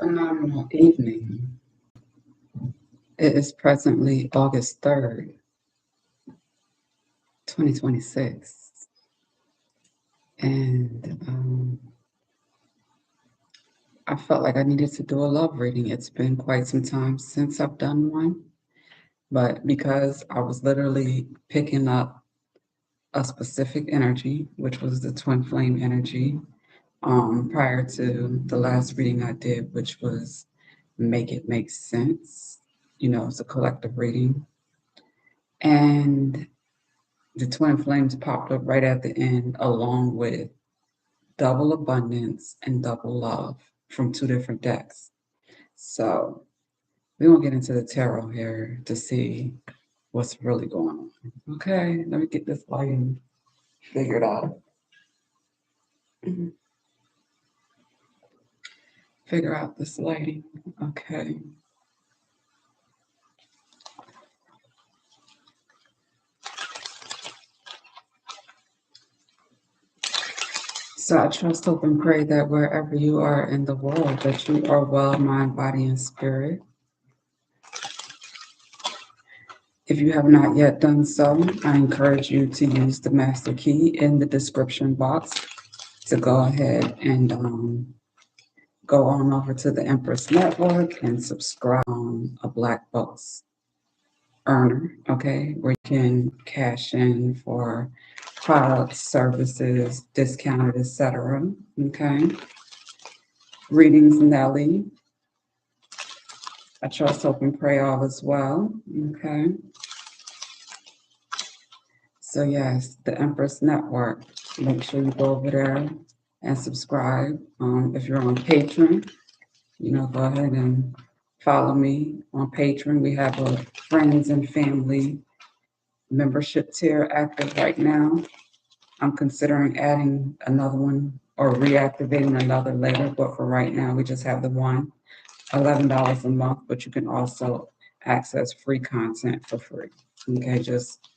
Phenomenal evening. It is presently August 3rd, 2026. And I felt like I needed to do a love reading. It's been quite some time since I've done one, but because I was literally picking up a specific energy, which was the twin flame energy, prior to the last reading I did, which was Make It Make Sense. It's a collective reading. And the twin flames popped up right at the end, along with double abundance and double love from two different decks. So we won't get into the tarot here to see what's really going on. Okay, let me get this lighting figured out. Figure out this lighting. Okay. So I trust, hope, and pray that wherever you are in the world, that you are well, mind, body, and spirit. If you have not yet done so, I encourage you to use the master key in the description box to go ahead and go on over to the Empress Network and subscribe on a Black Box earner, okay, where you can cash in for products, services, discounted, etc. Okay. Readings, Nelly. I trust, hope, and pray all as well. Okay. So yes, the Empress Network. Make sure you go over there and subscribe. If you're on Patreon, go ahead and follow me on Patreon. We have a friends and family membership tier active right now. I'm considering adding another one or reactivating another later, but for right now, we just have the one. $11 a month, but you can also access free content for free. Okay, just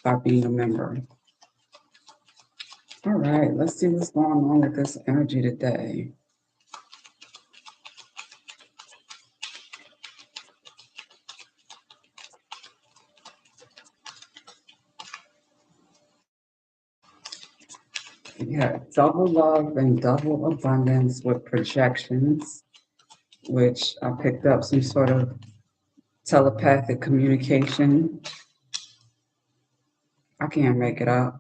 by being a member. All right, let's see what's going on with this energy today. We have double love and double abundance with projections, which I picked up some sort of telepathic communication. I can't make it up.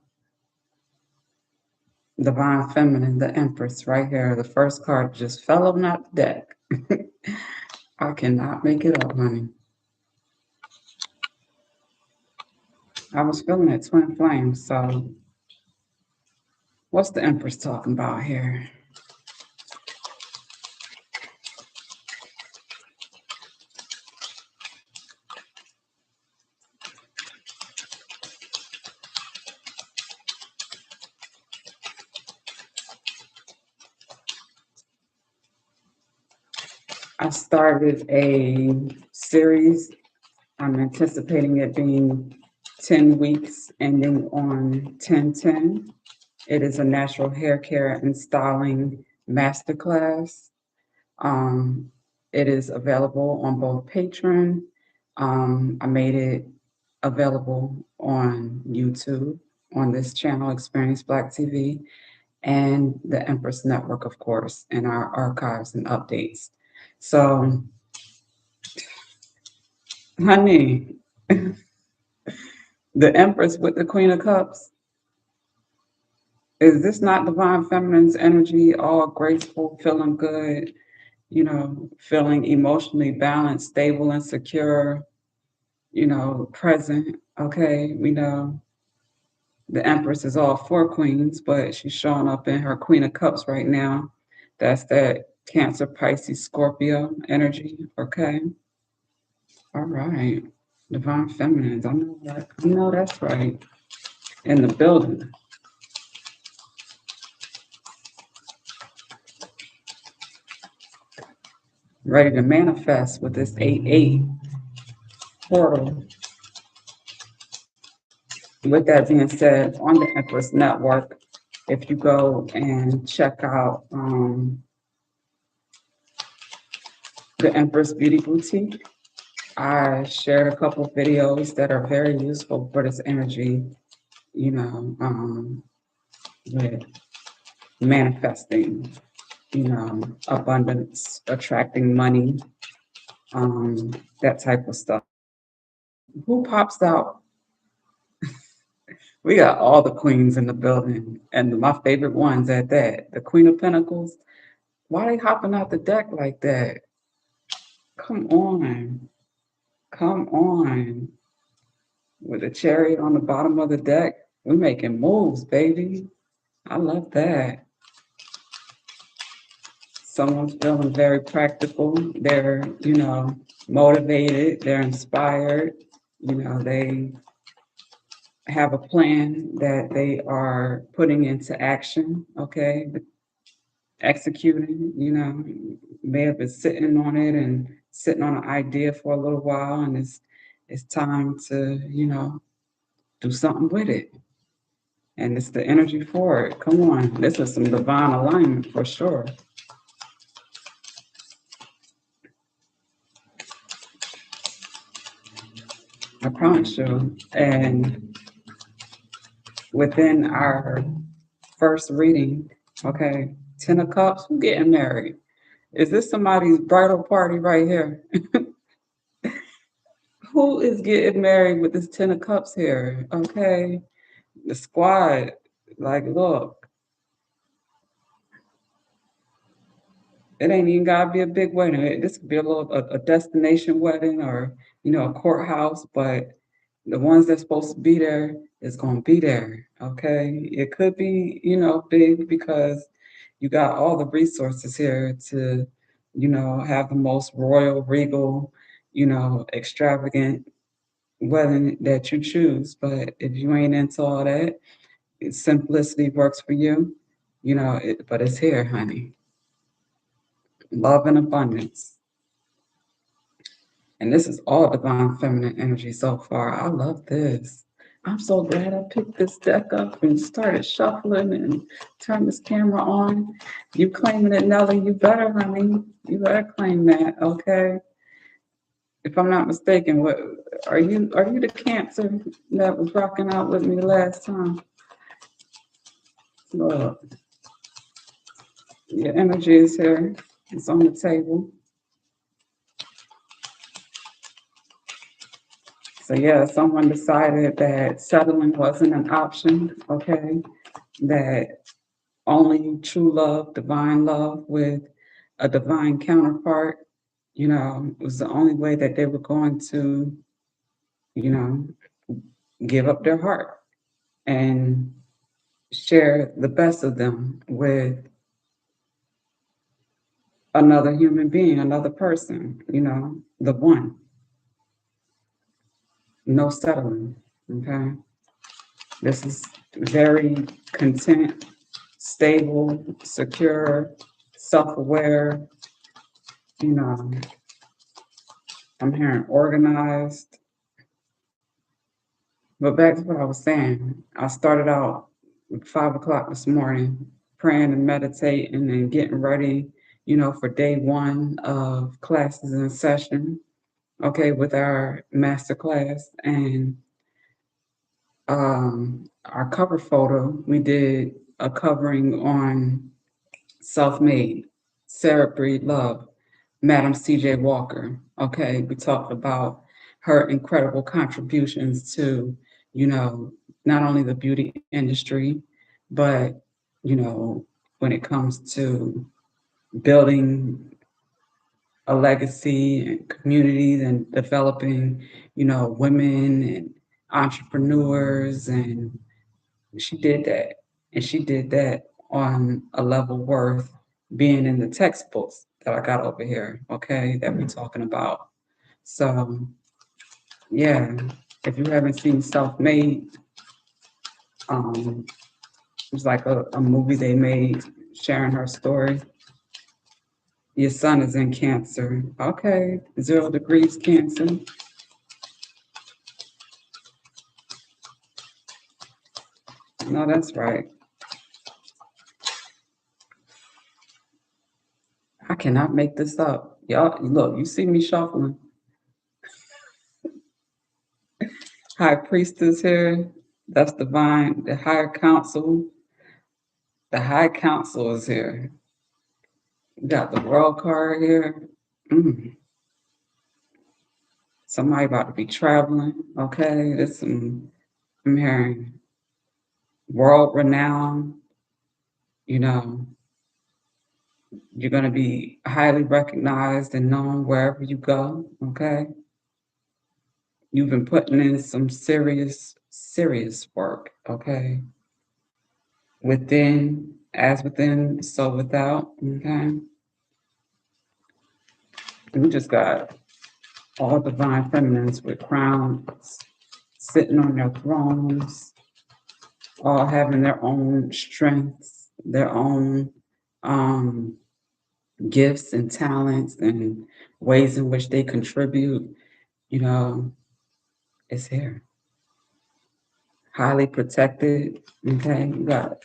Divine Feminine, the Empress, right here. The first card just fell on out the deck. I cannot make it up, honey. I was feeling it, twin flames. So, what's the Empress talking about here? I started a series. I'm anticipating it being 10 weeks, ending on 10/10. It is a natural hair care and styling masterclass. It is available on both Patreon. I made it available on YouTube on this channel, Experience Black TV, and the Empress Network, of course, and our archives and updates. So, honey, the Empress with the Queen of Cups, is this not divine feminine's energy, all graceful, feeling good, feeling emotionally balanced, stable, and secure, present? Okay, we know the Empress is all four queens, but she's showing up in her Queen of Cups right now. That's that Cancer, Pisces, Scorpio energy. Okay. All right. Divine Feminines. I know that. I know that's right. In the building. Ready to manifest with this 8/8 portal. With that being said, on the Empress Network, if you go and check out the Empress Beauty Boutique. I shared a couple videos that are very useful for this energy, you know, with manifesting, abundance, attracting money, that type of stuff. Who pops out? We got all the queens in the building, and my favorite ones at that. The Queen of Pentacles. Why they hopping out the deck like that? Come on. Come on. With a chariot on the bottom of the deck. We're making moves, baby. I love that. Someone's feeling very practical. They're, motivated. They're inspired. They have a plan that they are putting into action, okay? Executing, may have been sitting on it and sitting on an idea for a little while, and it's time to, do something with it. And it's the energy for it. Come on, this is some divine alignment for sure. I promise you. And within our first reading, okay, 10 of Cups, who's getting married? Is this somebody's bridal party right here? Who is getting married with this 10 of Cups here? Okay, the squad, like, look, it ain't even gotta be a big wedding. This could be a destination wedding or, a courthouse, but the ones that's supposed to be there is going to be there. Okay. It could be, big because you got all the resources here to, have the most royal, regal, extravagant wedding that you choose. But if you ain't into all that, simplicity works for you, but it's here, honey. Love and abundance. And this is all divine feminine energy so far. I love this. I'm so glad I picked this deck up and started shuffling and turned this camera on. You claiming it, Nelly? You better, honey. You better claim that, okay? If I'm not mistaken, what are you? Are you the Cancer that was rocking out with me the last time? Look, your energy is here. It's on the table. So yeah, someone decided that settling wasn't an option, okay? That only true love, divine love with a divine counterpart, was the only way that they were going to, you know, give up their heart and share the best of them with another human being, another person, the one. No settling, okay? This is very content, stable, secure, self-aware, you know, I'm hearing organized. But back to what I was saying, I started out at 5 o'clock this morning, praying and meditating and getting ready, for day one of classes in session, okay, with our master class. And our cover photo, we did a covering on Self-Made, Sarah Breed Love, Madam C.J. Walker. Okay, we talked about her incredible contributions to, not only the beauty industry, but, when it comes to building a legacy and communities and developing, women and entrepreneurs. And she did that. And she did that on a level worth being in the textbooks that I got over here, okay, that we're talking about. So, yeah, if you haven't seen Self-Made, it was like a movie they made sharing her story. Your son is in Cancer. Okay, 0 degrees Cancer. No, that's right. I cannot make this up. Y'all, look, you see me shuffling. High priestess here. That's divine. The higher council. The high council is here. You got the world card here. Mm. Somebody about to be traveling. Okay, this some I'm hearing world renowned. You know, you're gonna be highly recognized and known wherever you go. Okay, you've been putting in some serious work. Okay, within, as within, so without. Okay, we just got all divine feminines with crowns sitting on their thrones, all having their own strengths, their own um, gifts and talents and ways in which they contribute. You know, it's here. Highly protected. Okay, you got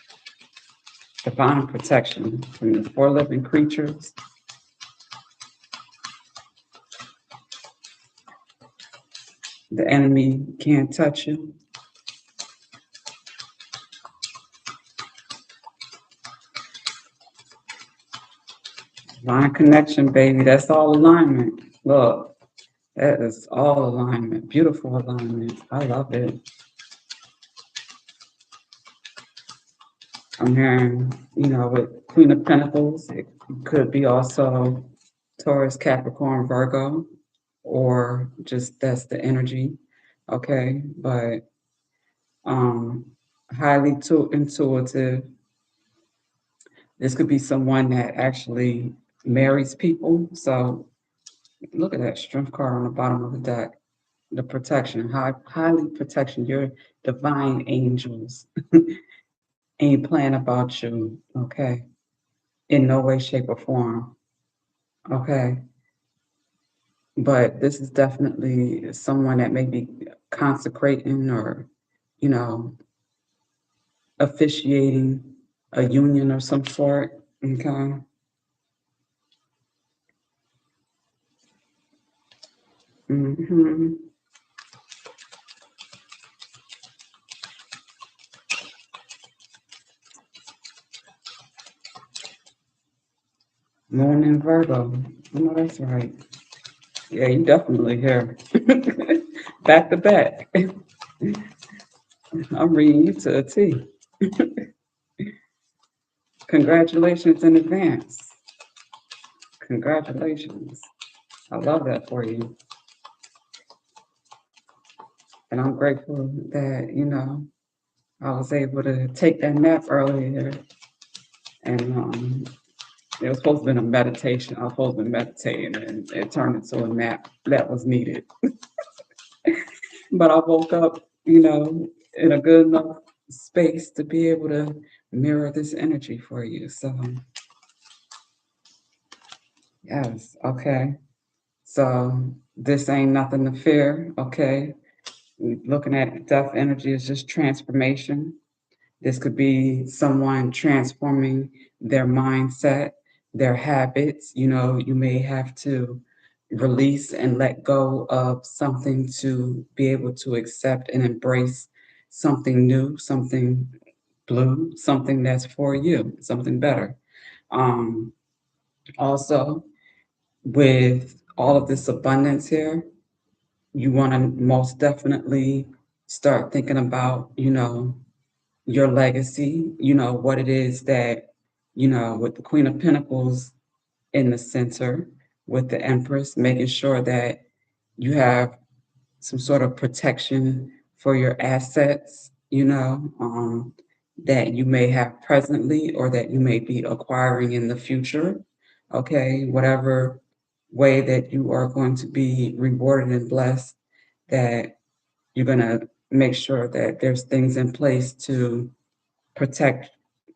divine protection from the four living creatures. The enemy can't touch you. Divine connection, baby. That's all alignment. Look, that is all alignment. Beautiful alignment. I love it. I'm hearing, with Queen of Pentacles, it could be also Taurus, Capricorn, Virgo, or just that's the energy. Okay, but um highly intuitive. This could be someone that actually marries people. So look at that strength card on the bottom of the deck. The protection, highly protection, your divine angels ain't playing about you, okay? In no way, shape, or form, okay? But this is definitely someone that may be consecrating or, you know, officiating a union of some sort, okay? hmm Moon in Virgo. I know that's right. Yeah, you definitely here. Back to back. I'm reading you to a T. Congratulations in advance. Congratulations. I love that for you. And I'm grateful that, I was able to take that nap earlier. And it was supposed to be a meditation. I was supposed to be meditating, and it turned into a nap that was needed. But I woke up, in a good enough space to be able to mirror this energy for you. So, yes, okay. So, this ain't nothing to fear, okay? Looking at death energy is just transformation. This could be someone transforming their mindset, their habits. You may have to release and let go of something to be able to accept and embrace something new, something blue, something that's for you, something better. Um, Also, with all of this abundance here, you want to most definitely start thinking about, your legacy, what it is that, with the Queen of Pentacles in the center, with the Empress, making sure that you have some sort of protection for your assets, that you may have presently or that you may be acquiring in the future. Okay, whatever way that you are going to be rewarded and blessed, that you're going to make sure that there's things in place to protect,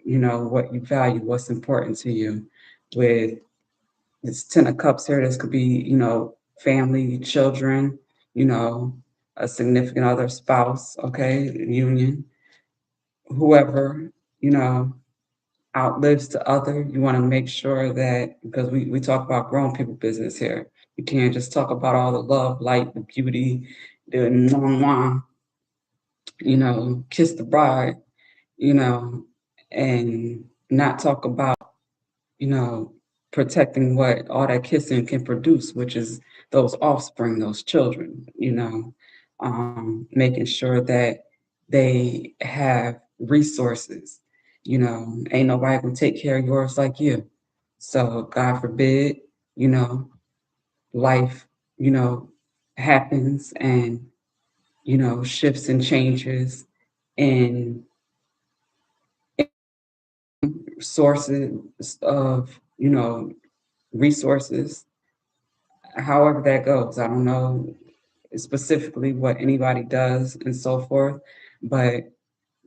what you value, what's important to you. With this Ten of Cups here, this could be, family, children, you know, a significant other, spouse, okay, union, whoever, you know, outlives the other. You want to make sure that, because we talk about grown people business here, you can't just talk about all the love, light, the beauty, the mwah, mwah, kiss the bride, you know, and not talk about, you know, protecting what all that kissing can produce, which is those offspring, those children, making sure that they have resources. Ain't nobody gonna take care of yours like you. So God forbid, you know, life, you know, happens and, shifts and changes in sources of, resources, however that goes. I don't know specifically what anybody does and so forth, but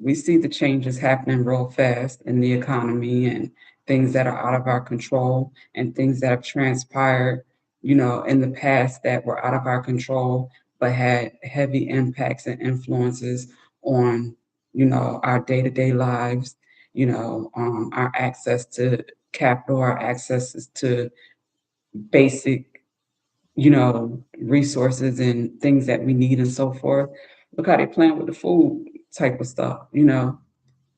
we see the changes happening real fast in the economy and things that are out of our control and things that have transpired, in the past that were out of our control, but had heavy impacts and influences on, our day-to-day lives, our access to capital, our access to basic, resources and things that we need and so forth. Look how they playing with the food type of stuff,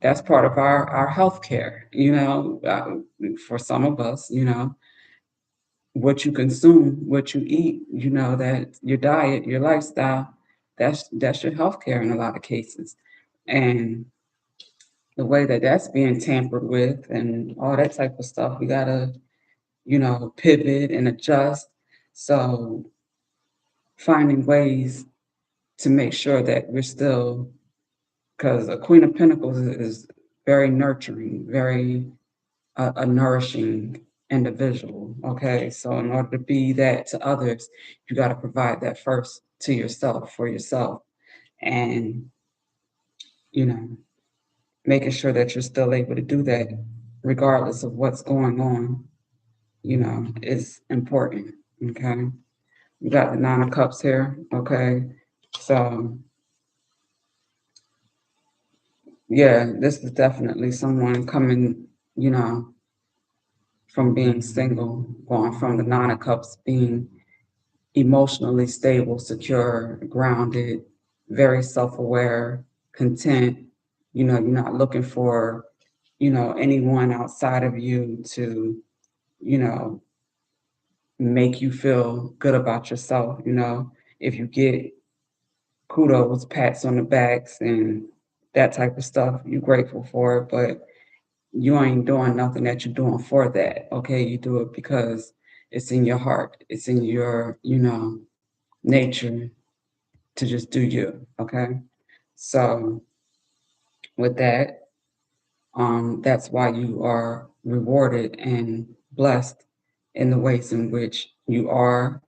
that's part of our healthcare, for some of us, what you consume, what you eat, that your diet, your lifestyle, that's your healthcare in a lot of cases. And the way that that's being tampered with and all that type of stuff, we gotta, pivot and adjust. So finding ways to make sure that we're still, because a Queen of Pentacles is very nurturing, very a nourishing individual. Okay, so in order to be that to others, you got to provide that first to yourself, for yourself, and you know, making sure that you're still able to do that, regardless of what's going on. Is important. Okay, we got the Nine of Cups here. Okay, so yeah, this is definitely someone coming, from being single, going from the Nine of Cups, being emotionally stable, secure, grounded, very self-aware, content. You're not looking for, anyone outside of you to, you know, make you feel good about yourself. If you get kudos, pats on the backs, and that type of stuff, you're grateful for it, but you ain't doing nothing that you're doing for that. Okay, you do it because it's in your heart, it's in your, nature to just do you. Okay, so with that, that's why you are rewarded and blessed in the ways in which you are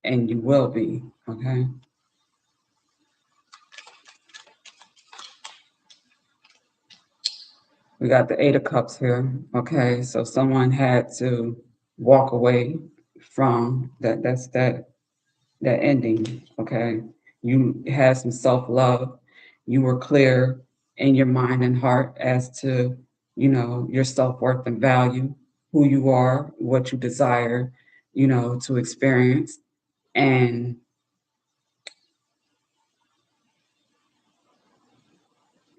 and you will be. Okay, we got the Eight of Cups here. Okay, so someone had to walk away from that. That's that ending. Okay, you had some self-love. You were clear in your mind and heart as to, your self-worth and value, who you are, what you desire, to experience. And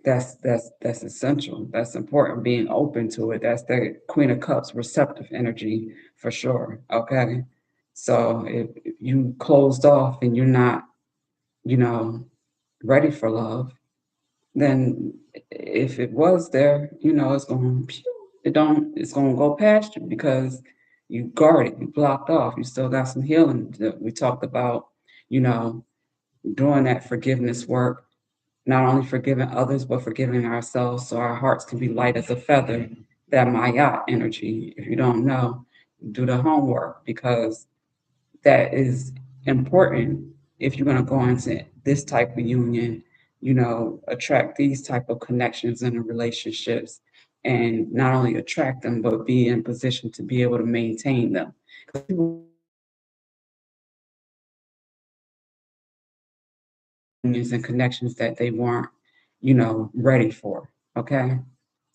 that's essential. That's important. Being open to it. That's the Queen of Cups, receptive energy for sure. Okay. So if you closed off and you're not, you know, ready for love, then if it was there, it's going it's going to go past you because you guarded, you blocked off, you still got some healing. We talked about, you know, doing that forgiveness work, not only forgiving others, but forgiving ourselves so our hearts can be light as a feather, that Mayat energy. If you don't know, do the homework because that is important if you're going to go into this type of union, attract these type of connections and relationships, and not only attract them but be in position to be able to maintain them. Unions and connections that they weren't, ready for. Okay,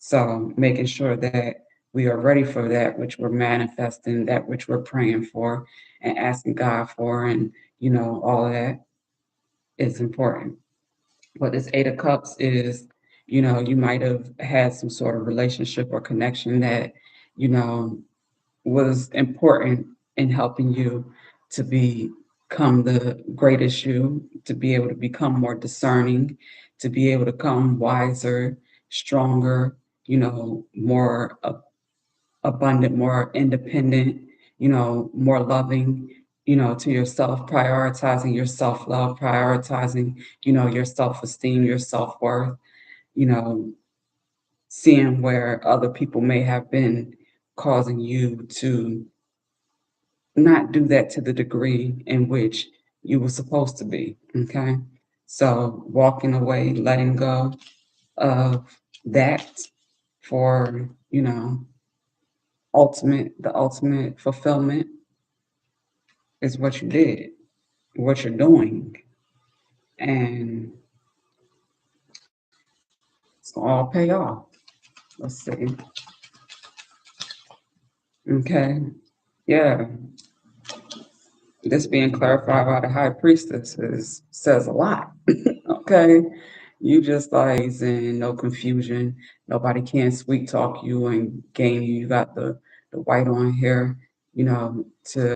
So making sure that we are ready for that which we're manifesting, that which we're praying for and asking God for, and all of that is important. But this Eight of Cups is, you might have had some sort of relationship or connection that, you know, was important in helping you to become the greatest you, to be able to become more discerning, to be able to become wiser, stronger, more abundant, more independent, more loving, to yourself, prioritizing your self-love, prioritizing, your self-esteem, your self-worth, you know, seeing where other people may have been causing you to not do that to the degree in which you were supposed to be. Okay. So walking away, letting go of that for, the ultimate fulfillment is what you did, what you're doing. And it's all pay off. Let's see. Okay. Yeah. This being clarified by the high priestess says a lot. Okay. You just like in no confusion. Nobody can sweet talk you and game you. You got the white on here, to